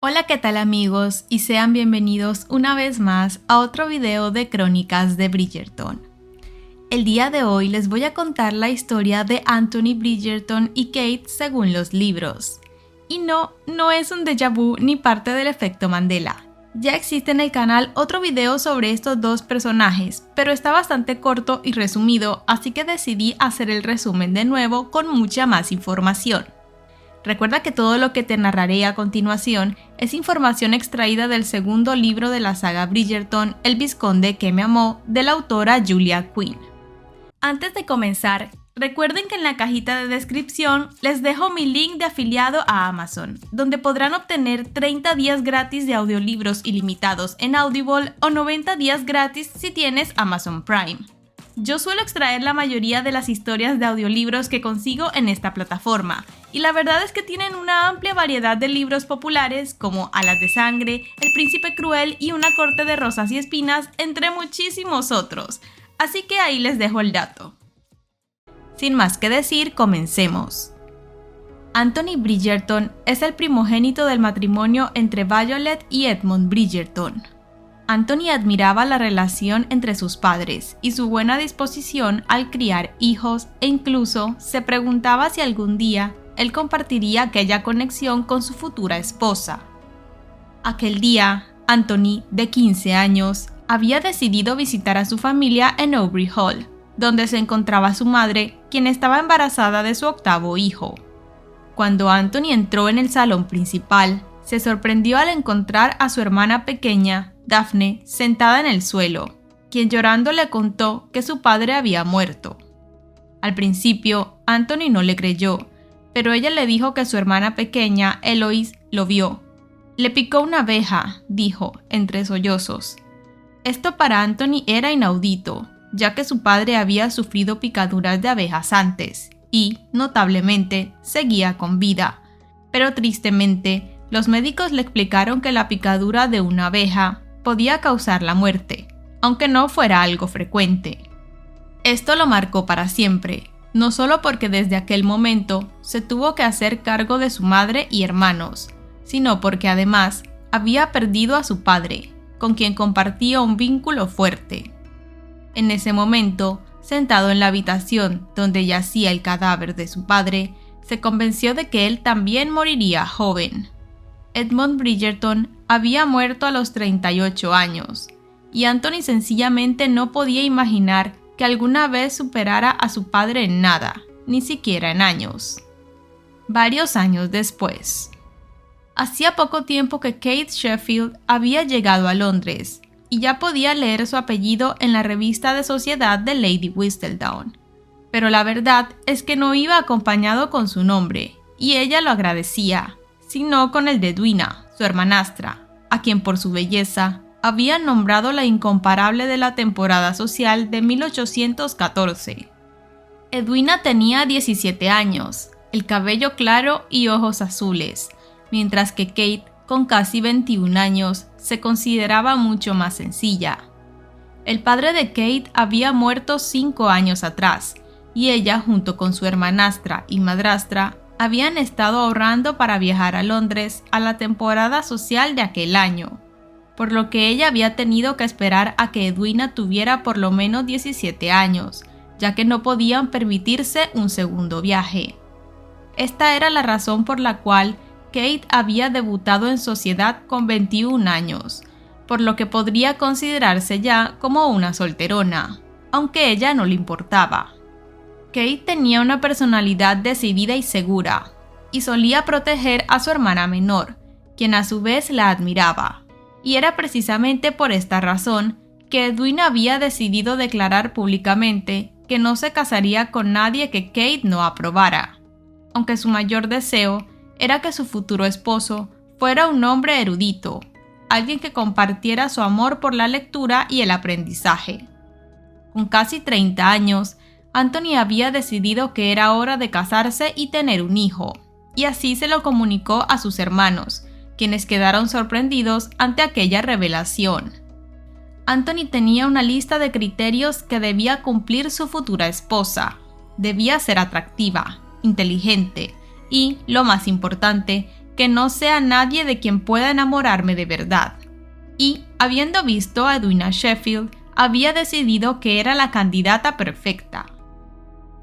Hola, ¿qué tal amigos? Y sean bienvenidos una vez más a otro video de Crónicas de Bridgerton. El día de hoy les voy a contar la historia de Anthony Bridgerton y Kate según los libros. Y no es un déjà vu ni parte del efecto Mandela. Ya existe en el canal otro video sobre estos dos personajes, pero está bastante corto y resumido, así que decidí hacer el resumen de nuevo con mucha más información. Recuerda que todo lo que te narraré a continuación es información extraída del segundo libro de la saga Bridgerton, El Vizconde que me amó, de la autora Julia Quinn. Antes de comenzar, recuerden que en la cajita de descripción les dejo mi link de afiliado a Amazon, donde podrán obtener 30 días gratis de audiolibros ilimitados en Audible o 90 días gratis si tienes Amazon Prime. Yo suelo extraer la mayoría de las historias de audiolibros que consigo en esta plataforma, y la verdad es que tienen una amplia variedad de libros populares como Alas de Sangre, El Príncipe Cruel y Una corte de rosas y espinas, entre muchísimos otros, así que ahí les dejo el dato. Sin más que decir, comencemos. Anthony Bridgerton es el primogénito del matrimonio entre Violet y Edmund Bridgerton. Anthony admiraba la relación entre sus padres y su buena disposición al criar hijos e incluso se preguntaba si algún día él compartiría aquella conexión con su futura esposa. Aquel día, Anthony, de 15 años, había decidido visitar a su familia en Aubrey Hall, donde se encontraba su madre, quien estaba embarazada de su octavo hijo. Cuando Anthony entró en el salón principal, se sorprendió al encontrar a su hermana pequeña, Daphne, sentada en el suelo, quien llorando le contó que su padre había muerto. Al principio, Anthony no le creyó, pero ella le dijo que su hermana pequeña, Eloise, lo vio. Le picó una abeja, dijo, entre sollozos. Esto para Anthony era inaudito, ya que su padre había sufrido picaduras de abejas antes y, notablemente, seguía con vida. Pero tristemente, los médicos le explicaron que la picadura de una abeja podía causar la muerte, aunque no fuera algo frecuente. Esto lo marcó para siempre, no solo porque desde aquel momento se tuvo que hacer cargo de su madre y hermanos, sino porque además había perdido a su padre, con quien compartía un vínculo fuerte. En ese momento, sentado en la habitación donde yacía el cadáver de su padre, se convenció de que él también moriría joven. Edmund Bridgerton había muerto a los 38 años, y Anthony sencillamente no podía imaginar que alguna vez superara a su padre en nada, ni siquiera en años. Varios años después. Hacía poco tiempo que Kate Sheffield había llegado a Londres, y ya podía leer su apellido en la revista de sociedad de Lady Whistledown. Pero la verdad es que no iba acompañado con su nombre, y ella lo agradecía, sino con el de Edwina, su hermanastra, a quien por su belleza habían nombrado la incomparable de la temporada social de 1814. Edwina tenía 17 años, el cabello claro y ojos azules, mientras que Kate, con casi 21 años, se consideraba mucho más sencilla. El padre de Kate había muerto 5 años atrás, y ella, junto con su hermanastra y madrastra, habían estado ahorrando para viajar a Londres a la temporada social de aquel año, por lo que ella había tenido que esperar a que Edwina tuviera por lo menos 17 años, ya que no podían permitirse un segundo viaje. Esta era la razón por la cual Kate había debutado en sociedad con 21 años, por lo que podría considerarse ya como una solterona, aunque ella no le importaba. Kate tenía una personalidad decidida y segura, y solía proteger a su hermana menor, quien a su vez la admiraba. Y era precisamente por esta razón que Edwina había decidido declarar públicamente que no se casaría con nadie que Kate no aprobara, aunque su mayor deseo era que su futuro esposo fuera un hombre erudito, alguien que compartiera su amor por la lectura y el aprendizaje. Con casi 30 años, Anthony había decidido que era hora de casarse y tener un hijo, y así se lo comunicó a sus hermanos, quienes quedaron sorprendidos ante aquella revelación. Anthony tenía una lista de criterios que debía cumplir su futura esposa. Debía ser atractiva, inteligente y, lo más importante, que no sea nadie de quien pueda enamorarme de verdad. Y, habiendo visto a Edwina Sheffield, había decidido que era la candidata perfecta.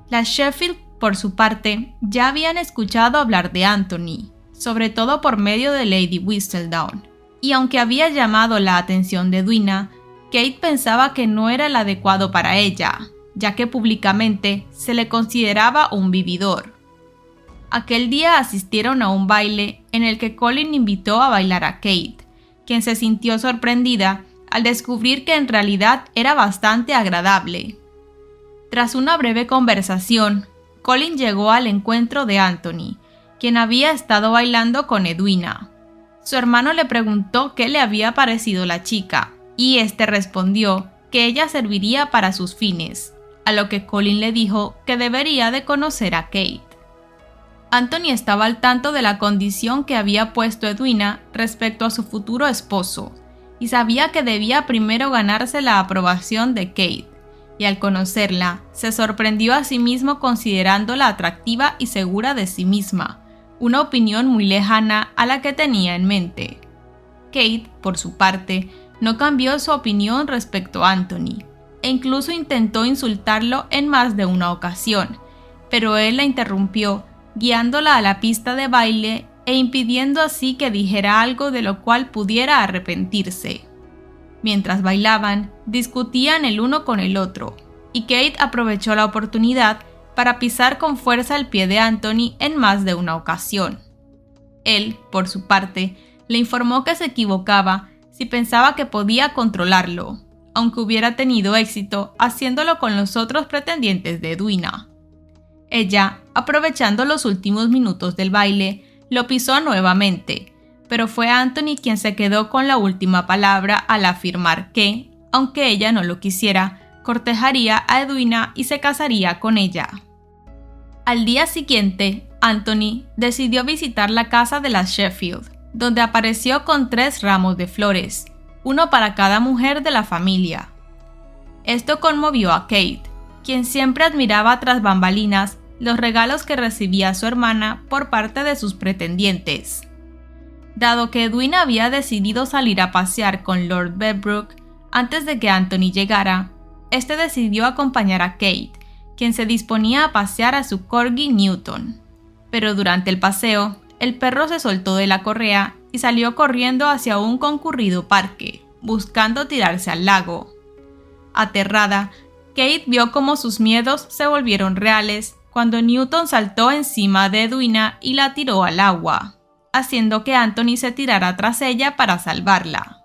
Las Sheffield, por su parte, ya habían escuchado hablar de Anthony, sobre todo por medio de Lady Whistledown, y aunque había llamado la atención de Edwina, Kate pensaba que no era el adecuado para ella, ya que públicamente se le consideraba un vividor. Aquel día asistieron a un baile en el que Colin invitó a bailar a Kate, quien se sintió sorprendida al descubrir que en realidad era bastante agradable. Tras una breve conversación, Colin llegó al encuentro de Anthony, quien había estado bailando con Edwina. Su hermano le preguntó qué le había parecido la chica, y este respondió que ella serviría para sus fines, a lo que Colin le dijo que debería de conocer a Kate. Anthony estaba al tanto de la condición que había puesto Edwina respecto a su futuro esposo, y sabía que debía primero ganarse la aprobación de Kate, y al conocerla, se sorprendió a sí mismo considerándola atractiva y segura de sí misma, una opinión muy lejana a la que tenía en mente. Kate, por su parte, no cambió su opinión respecto a Anthony, e incluso intentó insultarlo en más de una ocasión, pero él la interrumpió, guiándola a la pista de baile e impidiendo así que dijera algo de lo cual pudiera arrepentirse. Mientras bailaban, discutían el uno con el otro, y Kate aprovechó la oportunidad para pisar con fuerza el pie de Anthony en más de una ocasión. Él, por su parte, le informó que se equivocaba si pensaba que podía controlarlo, aunque hubiera tenido éxito haciéndolo con los otros pretendientes de Edwina. Ella, aprovechando los últimos minutos del baile, lo pisó nuevamente, pero fue Anthony quien se quedó con la última palabra al afirmar que, aunque ella no lo quisiera, cortejaría a Edwina y se casaría con ella. Al día siguiente, Anthony decidió visitar la casa de las Sheffield, donde apareció con 3 ramos de flores, uno para cada mujer de la familia. Esto conmovió a Kate, quien siempre admiraba tras bambalinas los regalos que recibía su hermana por parte de sus pretendientes. Dado que Edwina había decidido salir a pasear con Lord Bedbrook antes de que Anthony llegara, este decidió acompañar a Kate, quien se disponía a pasear a su corgi Newton. Pero durante el paseo, el perro se soltó de la correa y salió corriendo hacia un concurrido parque, buscando tirarse al lago. Aterrada, Kate vio cómo sus miedos se volvieron reales cuando Newton saltó encima de Edwina y la tiró al agua, haciendo que Anthony se tirara tras ella para salvarla.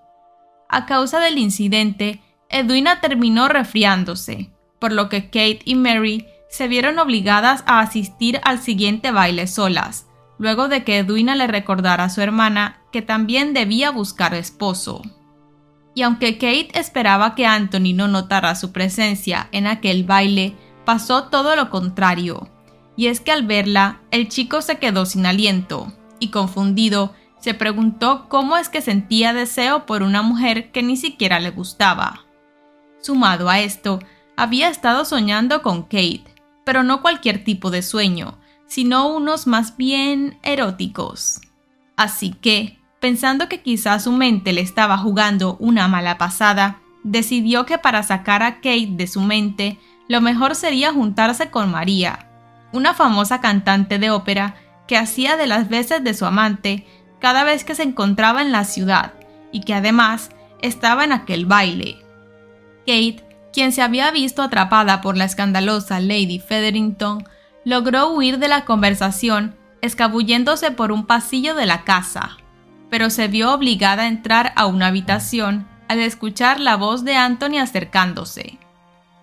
A causa del incidente, Edwina terminó resfriándose, por lo que Kate y Mary se vieron obligadas a asistir al siguiente baile solas, luego de que Edwina le recordara a su hermana que también debía buscar esposo. Y aunque Kate esperaba que Anthony no notara su presencia en aquel baile, pasó todo lo contrario, y es que al verla, el chico se quedó sin aliento, y confundido, se preguntó cómo es que sentía deseo por una mujer que ni siquiera le gustaba. Sumado a esto, había estado soñando con Kate, pero no cualquier tipo de sueño, sino unos más bien eróticos. Así que, pensando que quizás su mente le estaba jugando una mala pasada, decidió que para sacar a Kate de su mente, lo mejor sería juntarse con María, una famosa cantante de ópera que hacía de las veces de su amante cada vez que se encontraba en la ciudad y que además estaba en aquel baile. Kate, quien se había visto atrapada por la escandalosa Lady Featherington, logró huir de la conversación escabulléndose por un pasillo de la casa, pero se vio obligada a entrar a una habitación al escuchar la voz de Anthony acercándose.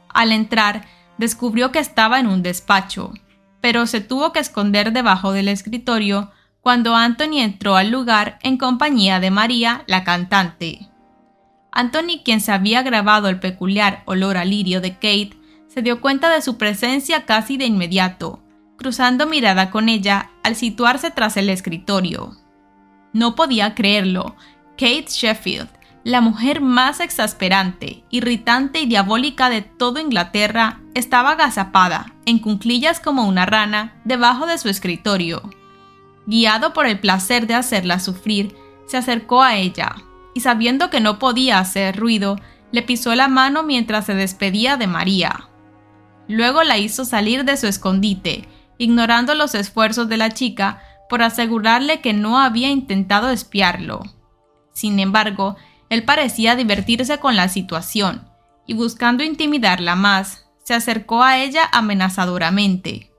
Al entrar, descubrió que estaba en un despacho, pero se tuvo que esconder debajo del escritorio cuando Anthony entró al lugar en compañía de María, la cantante. Anthony, quien se había grabado el peculiar olor a lirio de Kate, se dio cuenta de su presencia casi de inmediato, cruzando mirada con ella al situarse tras el escritorio. No podía creerlo. Kate Sheffield, la mujer más exasperante, irritante y diabólica de todo Inglaterra, estaba agazapada, en cuclillas como una rana, debajo de su escritorio. guiado por el placer de hacerla sufrir, se acercó a ella y, sabiendo que no podía hacer ruido, le pisó la mano mientras se despedía de María. Luego la hizo salir de su escondite, ignorando los esfuerzos de la chica por asegurarle que no había intentado espiarlo. Sin embargo, él parecía divertirse con la situación y, buscando intimidarla más, se acercó a ella amenazadoramente.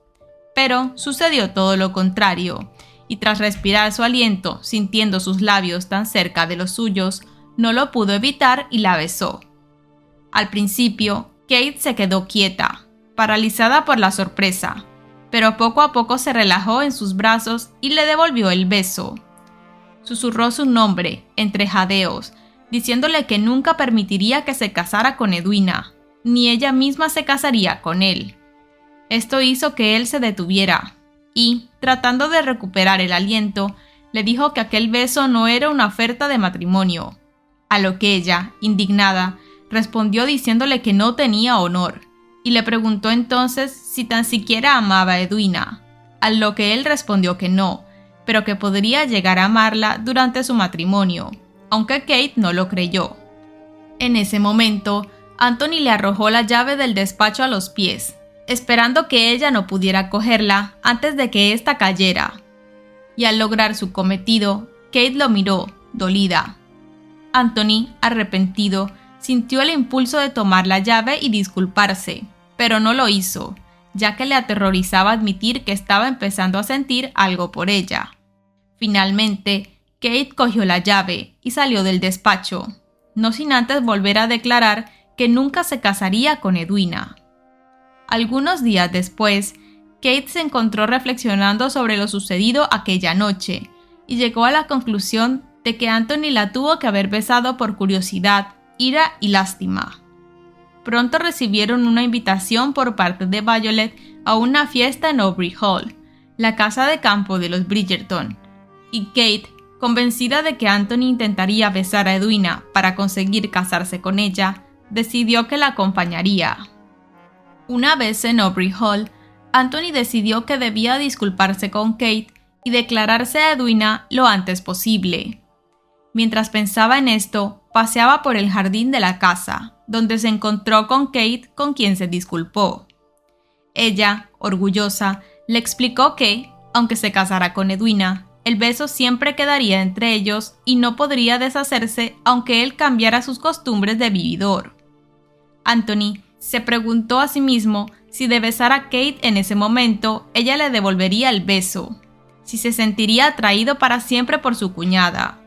Pero sucedió todo lo contrario, y tras respirar su aliento, sintiendo sus labios tan cerca de los suyos, no lo pudo evitar y la besó. Al principio, Kate se quedó quieta, paralizada por la sorpresa, pero poco a poco se relajó en sus brazos y le devolvió el beso. Susurró su nombre, entre jadeos, diciéndole que nunca permitiría que se casara con Edwina, ni ella misma se casaría con él. Esto hizo que él se detuviera y, tratando de recuperar el aliento, le dijo que aquel beso no era una oferta de matrimonio, a lo que ella, indignada, respondió diciéndole que no tenía honor, y le preguntó entonces si tan siquiera amaba a Edwina, a lo que él respondió que no, pero que podría llegar a amarla durante su matrimonio, aunque Kate no lo creyó. En ese momento, Anthony le arrojó la llave del despacho a los pies, esperando que ella no pudiera cogerla antes de que ésta cayera. Y al lograr su cometido, Kate lo miró, dolida. Anthony, arrepentido, sintió el impulso de tomar la llave y disculparse, pero no lo hizo, ya que le aterrorizaba admitir que estaba empezando a sentir algo por ella. Finalmente, Kate cogió la llave y salió del despacho, no sin antes volver a declarar que nunca se casaría con Edwina. Algunos días después, Kate se encontró reflexionando sobre lo sucedido aquella noche y llegó a la conclusión de que Anthony la tuvo que haber besado por curiosidad, ira y lástima. Pronto recibieron una invitación por parte de Violet a una fiesta en Aubrey Hall, la casa de campo de los Bridgerton, y Kate, convencida de que Anthony intentaría besar a Edwina para conseguir casarse con ella, decidió que la acompañaría. Una vez en Aubrey Hall, Anthony decidió que debía disculparse con Kate y declararse a Edwina lo antes posible. Mientras pensaba en esto, paseaba por el jardín de la casa, donde se encontró con Kate, con quien se disculpó. Ella, orgullosa, le explicó que, aunque se casara con Edwina, el beso siempre quedaría entre ellos y no podría deshacerse aunque él cambiara sus costumbres de vividor. Anthony se preguntó a sí mismo si de besar a Kate en ese momento, ella le devolvería el beso, si se sentiría atraído para siempre por su cuñada,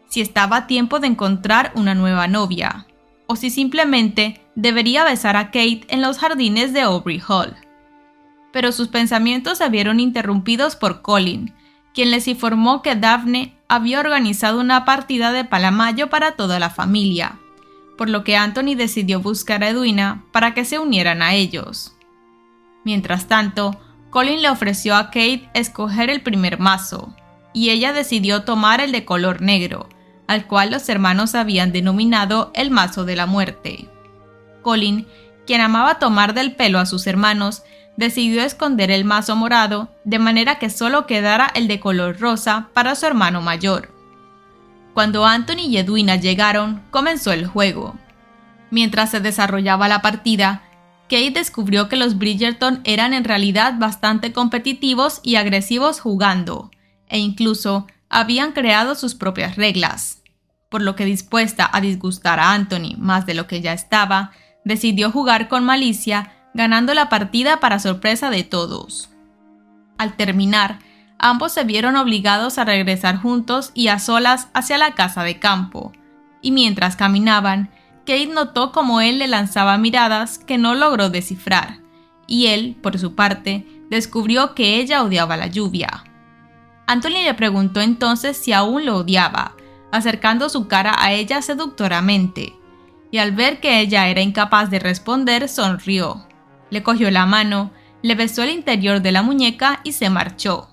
si estaba a tiempo de encontrar una nueva novia, o si simplemente debería besar a Kate en los jardines de Aubrey Hall. Pero sus pensamientos se vieron interrumpidos por Colin, quien les informó que Daphne había organizado una partida de palamayo para toda la familia, por lo que Anthony decidió buscar a Edwina para que se unieran a ellos. Mientras tanto, Colin le ofreció a Kate escoger el primer mazo, y ella decidió tomar el de color negro, al cual los hermanos habían denominado el mazo de la muerte. Colin, quien amaba tomar del pelo a sus hermanos, decidió esconder el mazo morado de manera que solo quedara el de color rosa para su hermano mayor. Cuando Anthony y Edwina llegaron, comenzó el juego. Mientras se desarrollaba la partida, Kate descubrió que los Bridgerton eran en realidad bastante competitivos y agresivos jugando, e incluso habían creado sus propias reglas, por lo que, dispuesta a disgustar a Anthony más de lo que ya estaba, decidió jugar con malicia, ganando la partida para sorpresa de todos. Al terminar, ambos se vieron obligados a regresar juntos y a solas hacia la casa de campo, y mientras caminaban, Kate notó cómo él le lanzaba miradas que no logró descifrar, y él, por su parte, descubrió que ella odiaba la lluvia. Anthony le preguntó entonces si aún lo odiaba, acercando su cara a ella seductoramente, y al ver que ella era incapaz de responder, sonrió. Le cogió la mano, le besó el interior de la muñeca y se marchó.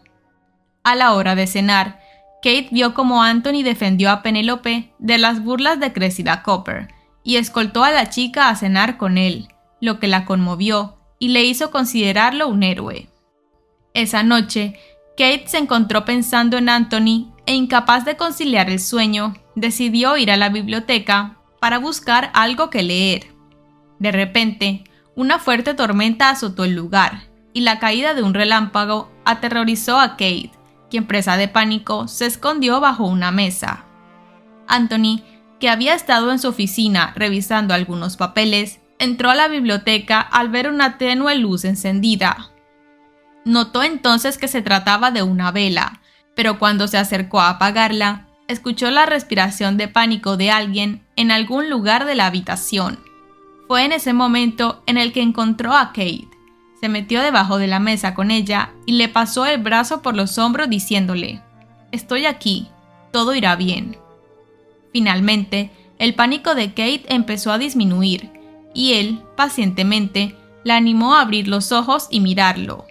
A la hora de cenar, Kate vio cómo Anthony defendió a Penélope de las burlas de Cressida Cooper y escoltó a la chica a cenar con él, lo que la conmovió y le hizo considerarlo un héroe. Esa noche, Kate se encontró pensando en Anthony e incapaz de conciliar el sueño, decidió ir a la biblioteca para buscar algo que leer. De repente, una fuerte tormenta azotó el lugar y la caída de un relámpago aterrorizó a Kate, quien presa de pánico se escondió bajo una mesa. Anthony, que había estado en su oficina revisando algunos papeles, entró a la biblioteca al ver una tenue luz encendida. Notó entonces que se trataba de una vela, pero cuando se acercó a apagarla, escuchó la respiración de pánico de alguien en algún lugar de la habitación. Fue en ese momento en el que encontró a Kate. Se metió debajo de la mesa con ella y le pasó el brazo por los hombros diciéndole: «Estoy aquí, todo irá bien». Finalmente, el pánico de Kate empezó a disminuir y él, pacientemente, la animó a abrir los ojos y mirarlo.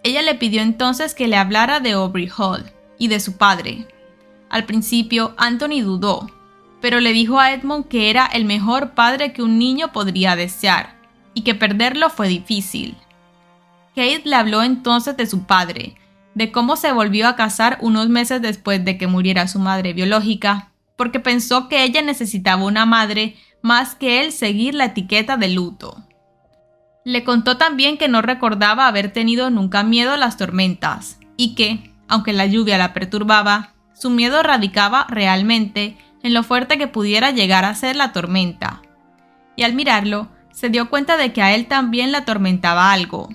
Ella le pidió entonces que le hablara de Aubrey Hall y de su padre. Al principio, Anthony dudó, pero le dijo a Edmund que era el mejor padre que un niño podría desear y que perderlo fue difícil. Kate le habló entonces de su padre, de cómo se volvió a casar unos meses después de que muriera su madre biológica, porque pensó que ella necesitaba una madre más que él seguir la etiqueta de luto. Le contó también que no recordaba haber tenido nunca miedo a las tormentas y que, aunque la lluvia la perturbaba, su miedo radicaba realmente en lo fuerte que pudiera llegar a ser la tormenta. Y al mirarlo, se dio cuenta de que a él también le atormentaba algo,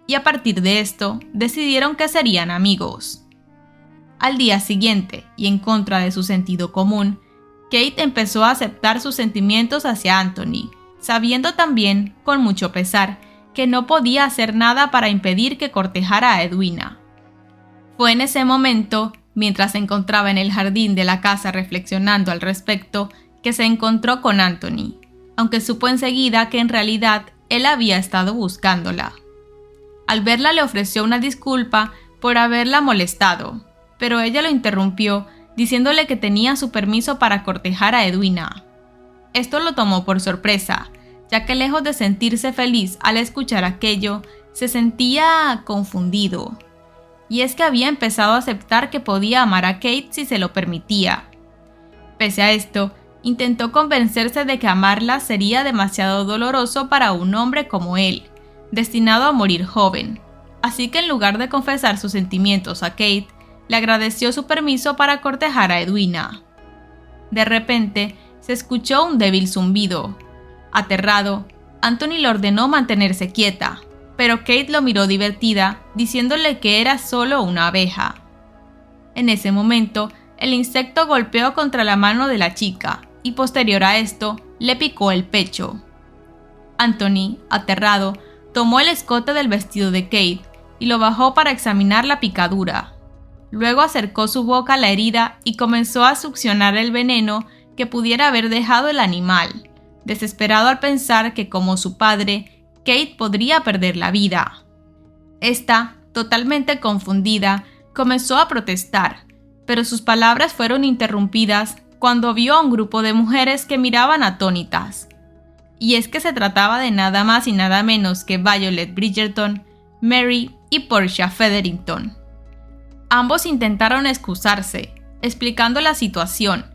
y a partir de esto decidieron que serían amigos. Al día siguiente, y en contra de su sentido común, Kate empezó a aceptar sus sentimientos hacia Anthony, sabiendo también, con mucho pesar, que no podía hacer nada para impedir que cortejara a Edwina. Fue en ese momento, mientras se encontraba en el jardín de la casa reflexionando al respecto, que se encontró con Anthony, aunque supo enseguida que en realidad él había estado buscándola. Al verla le ofreció una disculpa por haberla molestado, pero ella lo interrumpió diciéndole que tenía su permiso para cortejar a Edwina. Esto lo tomó por sorpresa, ya que lejos de sentirse feliz al escuchar aquello, se sentía confundido. Y es que había empezado a aceptar que podía amar a Kate si se lo permitía. Pese a esto, intentó convencerse de que amarla sería demasiado doloroso para un hombre como él, destinado a morir joven. Así que en lugar de confesar sus sentimientos a Kate, le agradeció su permiso para cortejar a Edwina. De repente, se escuchó un débil zumbido. Aterrado, Anthony le ordenó mantenerse quieta, pero Kate lo miró divertida, diciéndole que era solo una abeja. En ese momento, el insecto golpeó contra la mano de la chica y posterior a esto, le picó el pecho. Anthony, aterrado, tomó el escote del vestido de Kate y lo bajó para examinar la picadura. Luego acercó su boca a la herida y comenzó a succionar el veneno que pudiera haber dejado el animal, desesperado al pensar que, como su padre, Kate podría perder la vida. Esta, totalmente confundida, comenzó a protestar, pero sus palabras fueron interrumpidas cuando vio a un grupo de mujeres que miraban atónitas. Y es que se trataba de nada más y nada menos que Violet Bridgerton, Mary y Portia Featherington. Ambos intentaron excusarse, explicando la situación,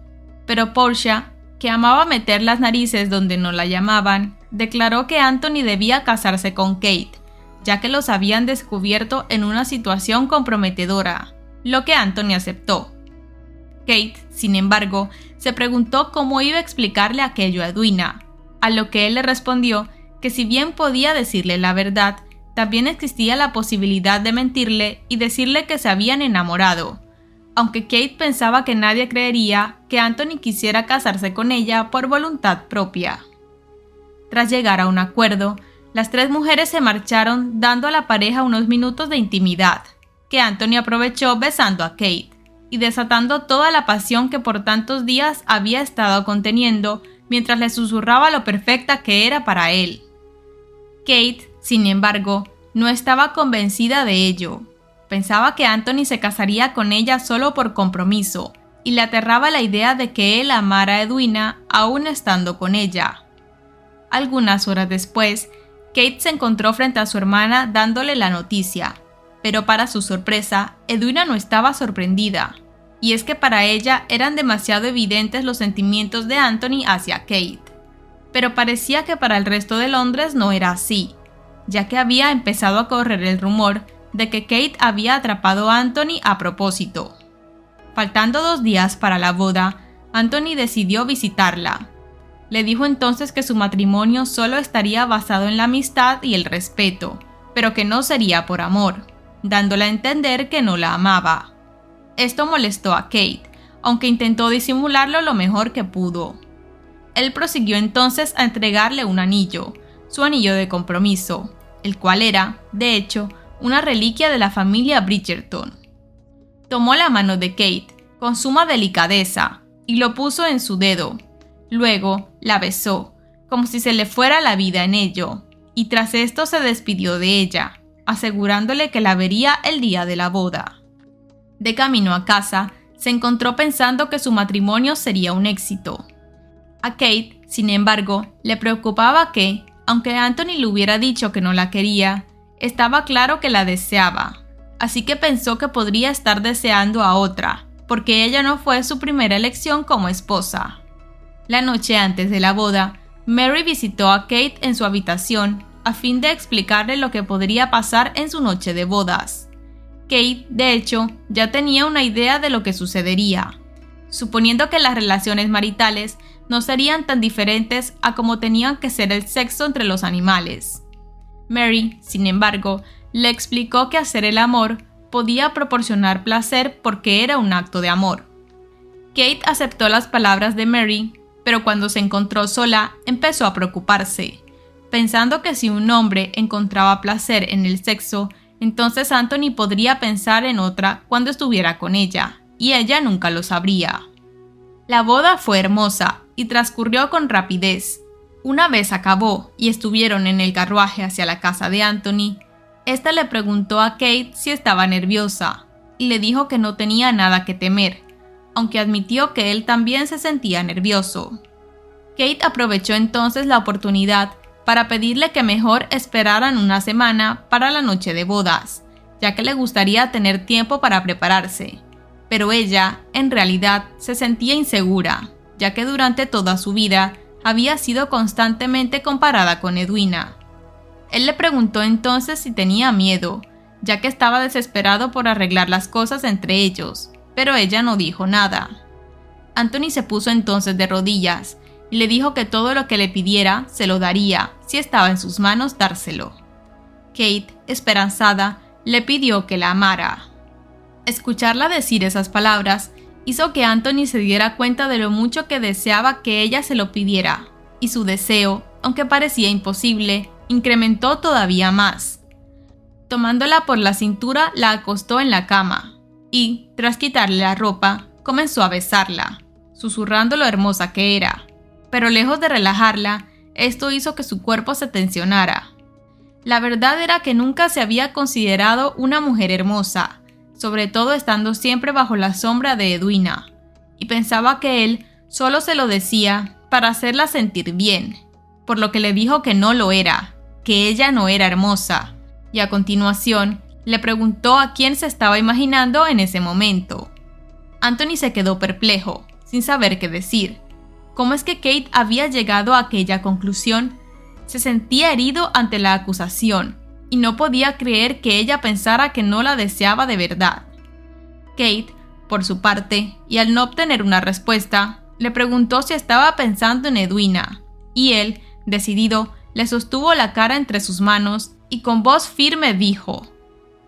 pero Portia, que amaba meter las narices donde no la llamaban, declaró que Anthony debía casarse con Kate, ya que los habían descubierto en una situación comprometedora, lo que Anthony aceptó. Kate, sin embargo, se preguntó cómo iba a explicarle aquello a Edwina, a lo que él le respondió que si bien podía decirle la verdad, también existía la posibilidad de mentirle y decirle que se habían enamorado, aunque Kate pensaba que nadie creería que Anthony quisiera casarse con ella por voluntad propia. Tras llegar a un acuerdo, las tres mujeres se marcharon dando a la pareja unos minutos de intimidad, que Anthony aprovechó besando a Kate y desatando toda la pasión que por tantos días había estado conteniendo mientras le susurraba lo perfecta que era para él. Kate, sin embargo, no estaba convencida de ello. Pensaba que Anthony se casaría con ella solo por compromiso, y le aterraba la idea de que él amara a Edwina aún estando con ella. Algunas horas después, Kate se encontró frente a su hermana dándole la noticia. Pero para su sorpresa, Edwina no estaba sorprendida. Y es que para ella eran demasiado evidentes los sentimientos de Anthony hacia Kate. Pero parecía que para el resto de Londres no era así, ya que había empezado a correr el rumor de que Kate había atrapado a Anthony a propósito. Faltando 2 días para la boda, Anthony decidió visitarla. Le dijo entonces que su matrimonio solo estaría basado en la amistad y el respeto, pero que no sería por amor, dándole a entender que no la amaba. Esto molestó a Kate, aunque intentó disimularlo lo mejor que pudo. Él prosiguió entonces a entregarle un anillo, su anillo de compromiso, el cual era, de hecho, una reliquia de la familia Bridgerton. Tomó la mano de Kate con suma delicadeza y lo puso en su dedo. Luego la besó, como si se le fuera la vida en ello, y tras esto se despidió de ella, asegurándole que la vería el día de la boda. De camino a casa, se encontró pensando que su matrimonio sería un éxito. A Kate, sin embargo, le preocupaba que, aunque Anthony le hubiera dicho que no la quería, estaba claro que la deseaba, así que pensó que podría estar deseando a otra, porque ella no fue su primera elección como esposa. La noche antes de la boda, Mary visitó a Kate en su habitación a fin de explicarle lo que podría pasar en su noche de bodas. Kate, de hecho, ya tenía una idea de lo que sucedería, suponiendo que las relaciones maritales no serían tan diferentes a como tenían que ser el sexo entre los animales. Mary, sin embargo, le explicó que hacer el amor podía proporcionar placer porque era un acto de amor. Kate aceptó las palabras de Mary, pero cuando se encontró sola, empezó a preocuparse, pensando que si un hombre encontraba placer en el sexo, entonces Anthony podría pensar en otra cuando estuviera con ella, y ella nunca lo sabría. La boda fue hermosa y transcurrió con rapidez. Una vez acabó y estuvieron en el carruaje hacia la casa de Anthony, ésta le preguntó a Kate si estaba nerviosa, y le dijo que no tenía nada que temer, aunque admitió que él también se sentía nervioso. Kate aprovechó entonces la oportunidad para pedirle que mejor esperaran una semana para la noche de bodas, ya que le gustaría tener tiempo para prepararse. Pero ella, en realidad, se sentía insegura, ya que durante toda su vida había sido constantemente comparada con Edwina. Él le preguntó entonces si tenía miedo, ya que estaba desesperado por arreglar las cosas entre ellos, pero ella no dijo nada. Anthony se puso entonces de rodillas y le dijo que todo lo que le pidiera se lo daría si estaba en sus manos dárselo. Kate, esperanzada, le pidió que la amara. Escucharla decir esas palabras hizo que Anthony se diera cuenta de lo mucho que deseaba que ella se lo pidiera, y su deseo, aunque parecía imposible, incrementó todavía más. Tomándola por la cintura, la acostó en la cama y, tras quitarle la ropa, comenzó a besarla, susurrando lo hermosa que era. Pero lejos de relajarla, esto hizo que su cuerpo se tensionara. La verdad era que nunca se había considerado una mujer hermosa, sobre todo estando siempre bajo la sombra de Edwina, y pensaba que él solo se lo decía para hacerla sentir bien, por lo que le dijo que no lo era, que ella no era hermosa, y a continuación le preguntó a quién se estaba imaginando en ese momento. Anthony se quedó perplejo, sin saber qué decir. ¿Cómo es que Kate había llegado a aquella conclusión? Se sentía herido ante la acusación, y no podía creer que ella pensara que no la deseaba de verdad. Kate, por su parte, y al no obtener una respuesta, le preguntó si estaba pensando en Edwina, y él, decidido, le sostuvo la cara entre sus manos y con voz firme dijo: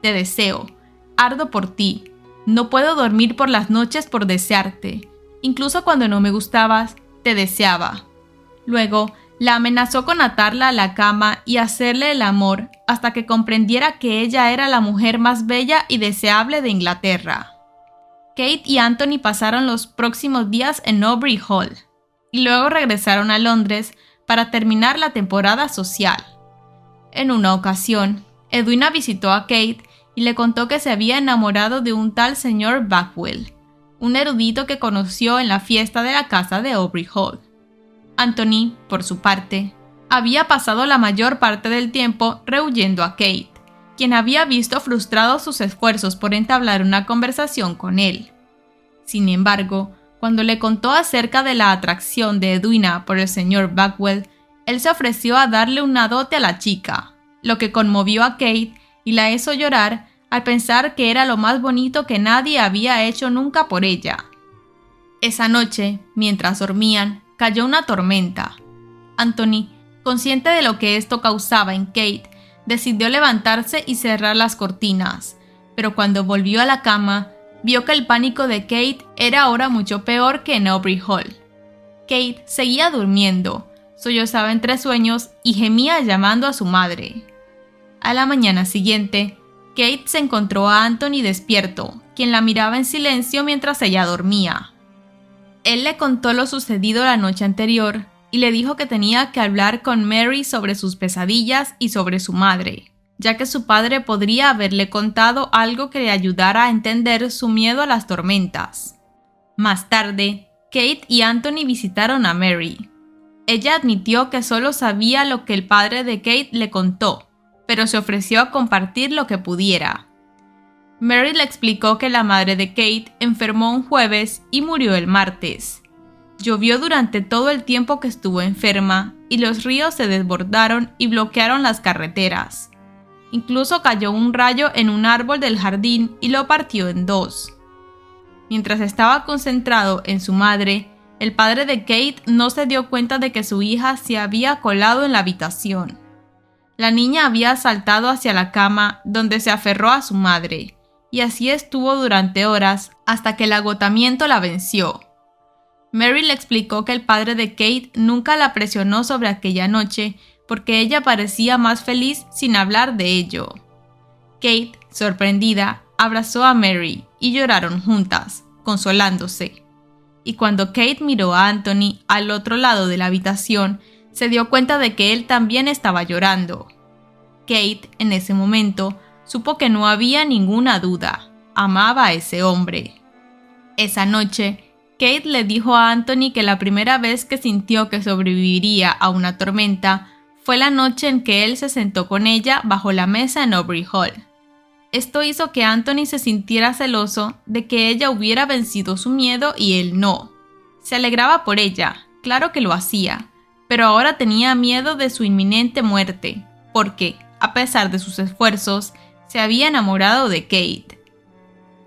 «Te deseo, ardo por ti, no puedo dormir por las noches por desearte, incluso cuando no me gustabas, te deseaba». Luego, la amenazó con atarla a la cama y hacerle el amor hasta que comprendiera que ella era la mujer más bella y deseable de Inglaterra. Kate y Anthony pasaron los próximos días en Aubrey Hall y luego regresaron a Londres para terminar la temporada social. En una ocasión, Edwina visitó a Kate y le contó que se había enamorado de un tal señor Backwell, un erudito que conoció en la fiesta de la casa de Aubrey Hall. Anthony, por su parte, había pasado la mayor parte del tiempo rehuyendo a Kate, quien había visto frustrados sus esfuerzos por entablar una conversación con él. Sin embargo, cuando le contó acerca de la atracción de Edwina por el señor Bagwell, él se ofreció a darle una dote a la chica, lo que conmovió a Kate y la hizo llorar al pensar que era lo más bonito que nadie había hecho nunca por ella. Esa noche, mientras dormían, cayó una tormenta. Anthony, consciente de lo que esto causaba en Kate, decidió levantarse y cerrar las cortinas, pero cuando volvió a la cama, vio que el pánico de Kate era ahora mucho peor que en Aubrey Hall. Kate seguía durmiendo, sollozaba entre sueños y gemía llamando a su madre. A la mañana siguiente, Kate se encontró a Anthony despierto, quien la miraba en silencio mientras ella dormía. Él le contó lo sucedido la noche anterior y le dijo que tenía que hablar con Mary sobre sus pesadillas y sobre su madre, ya que su padre podría haberle contado algo que le ayudara a entender su miedo a las tormentas. Más tarde, Kate y Anthony visitaron a Mary. Ella admitió que solo sabía lo que el padre de Kate le contó, pero se ofreció a compartir lo que pudiera. Mary le explicó que la madre de Kate enfermó un jueves y murió el martes. Llovió durante todo el tiempo que estuvo enferma y los ríos se desbordaron y bloquearon las carreteras. Incluso cayó un rayo en un árbol del jardín y lo partió en dos. Mientras estaba concentrado en su madre, el padre de Kate no se dio cuenta de que su hija se había colado en la habitación. La niña había saltado hacia la cama donde se aferró a su madre, y así estuvo durante horas hasta que el agotamiento la venció. Mary le explicó que el padre de Kate nunca la presionó sobre aquella noche porque ella parecía más feliz sin hablar de ello. Kate, sorprendida, abrazó a Mary y lloraron juntas, consolándose. Y cuando Kate miró a Anthony al otro lado de la habitación, se dio cuenta de que él también estaba llorando. Kate, en ese momento, supo que no había ninguna duda. Amaba a ese hombre. Esa noche, Kate le dijo a Anthony que la primera vez que sintió que sobreviviría a una tormenta fue la noche en que él se sentó con ella bajo la mesa en Aubrey Hall. Esto hizo que Anthony se sintiera celoso de que ella hubiera vencido su miedo y él no. Se alegraba por ella, claro que lo hacía, pero ahora tenía miedo de su inminente muerte, porque, a pesar de sus esfuerzos, se había enamorado de Kate.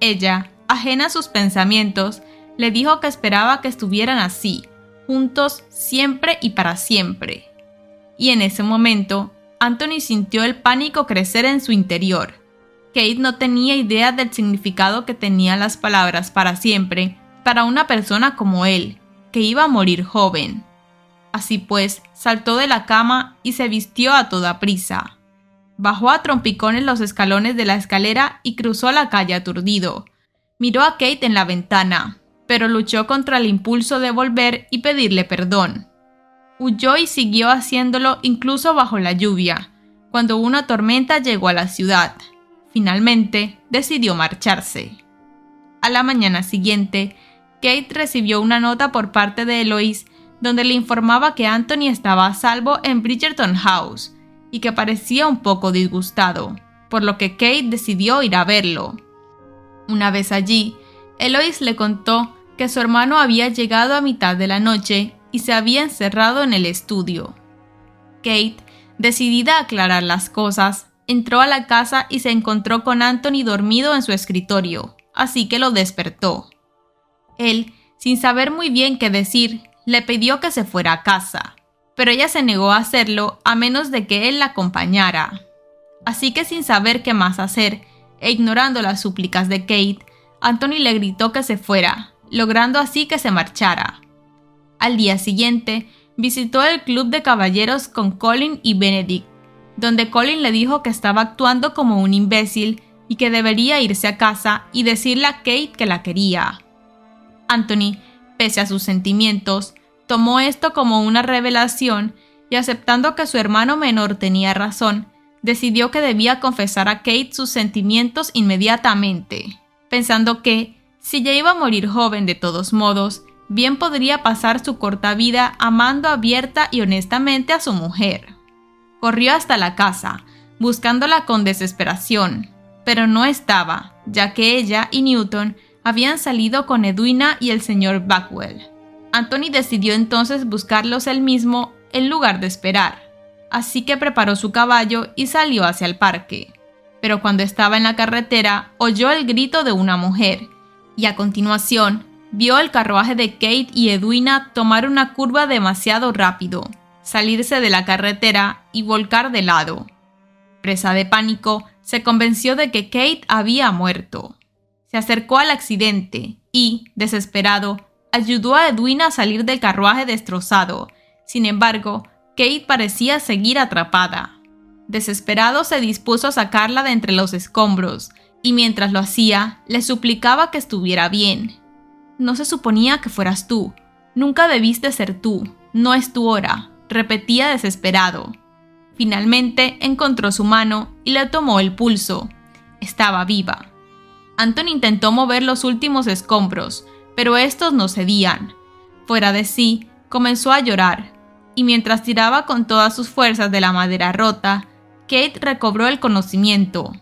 Ella, ajena a sus pensamientos, le dijo que esperaba que estuvieran así, juntos siempre y para siempre. Y en ese momento, Anthony sintió el pánico crecer en su interior. Kate no tenía idea del significado que tenían las palabras para siempre para una persona como él, que iba a morir joven. Así pues, saltó de la cama y se vistió a toda prisa. Bajó a trompicones los escalones de la escalera y cruzó la calle aturdido. Miró a Kate en la ventana, pero luchó contra el impulso de volver y pedirle perdón. Huyó y siguió haciéndolo incluso bajo la lluvia, cuando una tormenta llegó a la ciudad. Finalmente, decidió marcharse. A la mañana siguiente, Kate recibió una nota por parte de Eloise donde le informaba que Anthony estaba a salvo en Bridgerton House y que parecía un poco disgustado, por lo que Kate decidió ir a verlo. Una vez allí, Eloise le contó que su hermano había llegado a mitad de la noche y se había encerrado en el estudio. Kate, decidida a aclarar las cosas, entró a la casa y se encontró con Anthony dormido en su escritorio, así que lo despertó. Él, sin saber muy bien qué decir, le pidió que se fuera a casa, pero ella se negó a hacerlo a menos de que él la acompañara. Así que sin saber qué más hacer, e ignorando las súplicas de Kate, Anthony le gritó que se fuera, logrando así que se marchara. Al día siguiente, visitó el club de caballeros con Colin y Benedict, donde Colin le dijo que estaba actuando como un imbécil y que debería irse a casa y decirle a Kate que la quería. Anthony, pese a sus sentimientos, tomó esto como una revelación y aceptando que su hermano menor tenía razón, decidió que debía confesar a Kate sus sentimientos inmediatamente, pensando que, si ya iba a morir joven de todos modos, bien podría pasar su corta vida amando abierta y honestamente a su mujer. Corrió hasta la casa, buscándola con desesperación, pero no estaba, ya que ella y Newton habían salido con Edwina y el señor Backwell. Anthony decidió entonces buscarlos él mismo en lugar de esperar, así que preparó su caballo y salió hacia el parque. Pero cuando estaba en la carretera, oyó el grito de una mujer, y a continuación vio el carruaje de Kate y Edwina tomar una curva demasiado rápido, salirse de la carretera y volcar de lado. Presa de pánico, se convenció de que Kate había muerto. Se acercó al accidente y, desesperado, ayudó a Edwina a salir del carruaje destrozado. Sin embargo, Kate parecía seguir atrapada. Desesperado, se dispuso a sacarla de entre los escombros, y mientras lo hacía, le suplicaba que estuviera bien. «No se suponía que fueras tú. Nunca debiste ser tú. No es tu hora», repetía desesperado. Finalmente encontró su mano y le tomó el pulso. Estaba viva. Anthony intentó mover los últimos escombros, pero estos no cedían. Fuera de sí, comenzó a llorar, y mientras tiraba con todas sus fuerzas de la madera rota, Kate recobró el conocimiento.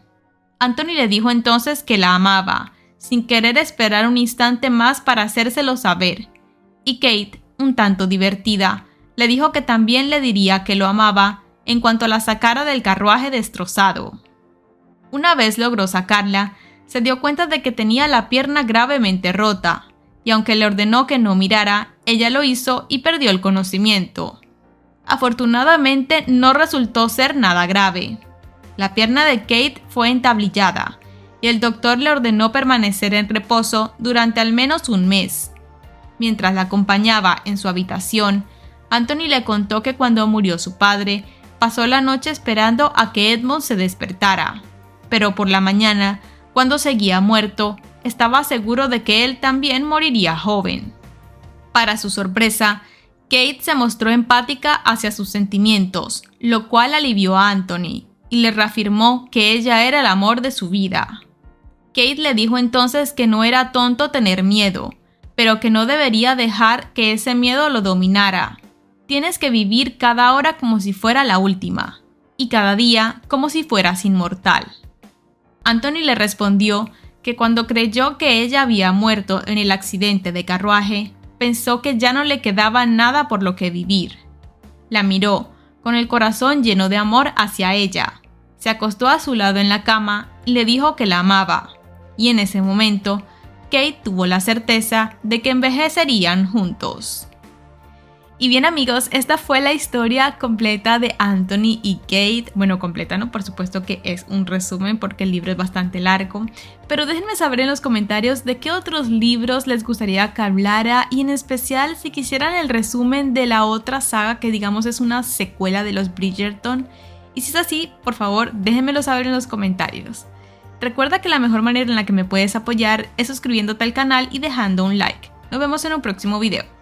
Anthony le dijo entonces que la amaba, sin querer esperar un instante más para hacérselo saber, y Kate, un tanto divertida, le dijo que también le diría que lo amaba en cuanto la sacara del carruaje destrozado. Una vez logró sacarla, se dio cuenta de que tenía la pierna gravemente rota, y aunque le ordenó que no mirara, ella lo hizo y perdió el conocimiento. Afortunadamente no resultó ser nada grave. La pierna de Kate fue entablillada, y el doctor le ordenó permanecer en reposo durante al menos un mes. Mientras la acompañaba en su habitación, Anthony le contó que cuando murió su padre, pasó la noche esperando a que Edmund se despertara, pero por la mañana, cuando seguía muerto, estaba seguro de que él también moriría joven. Para su sorpresa, Kate se mostró empática hacia sus sentimientos, lo cual alivió a Anthony, y le reafirmó que ella era el amor de su vida. Kate le dijo entonces que no era tonto tener miedo, pero que no debería dejar que ese miedo lo dominara. Tienes que vivir cada hora como si fuera la última, y cada día como si fueras inmortal. Anthony le respondió que cuando creyó que ella había muerto en el accidente de carruaje, pensó que ya no le quedaba nada por lo que vivir. La miró, con el corazón lleno de amor hacia ella. Se acostó a su lado en la cama y le dijo que la amaba, y en ese momento, Kate tuvo la certeza de que envejecerían juntos. Y bien amigos, esta fue la historia completa de Anthony y Kate. Bueno, completa no, por supuesto que es un resumen porque el libro es bastante largo. Pero déjenme saber en los comentarios de qué otros libros les gustaría que hablara y en especial si quisieran el resumen de la otra saga que digamos es una secuela de los Bridgerton. Y si es así, por favor, déjenmelo saber en los comentarios. Recuerda que la mejor manera en la que me puedes apoyar es suscribiéndote al canal y dejando un like. Nos vemos en un próximo video.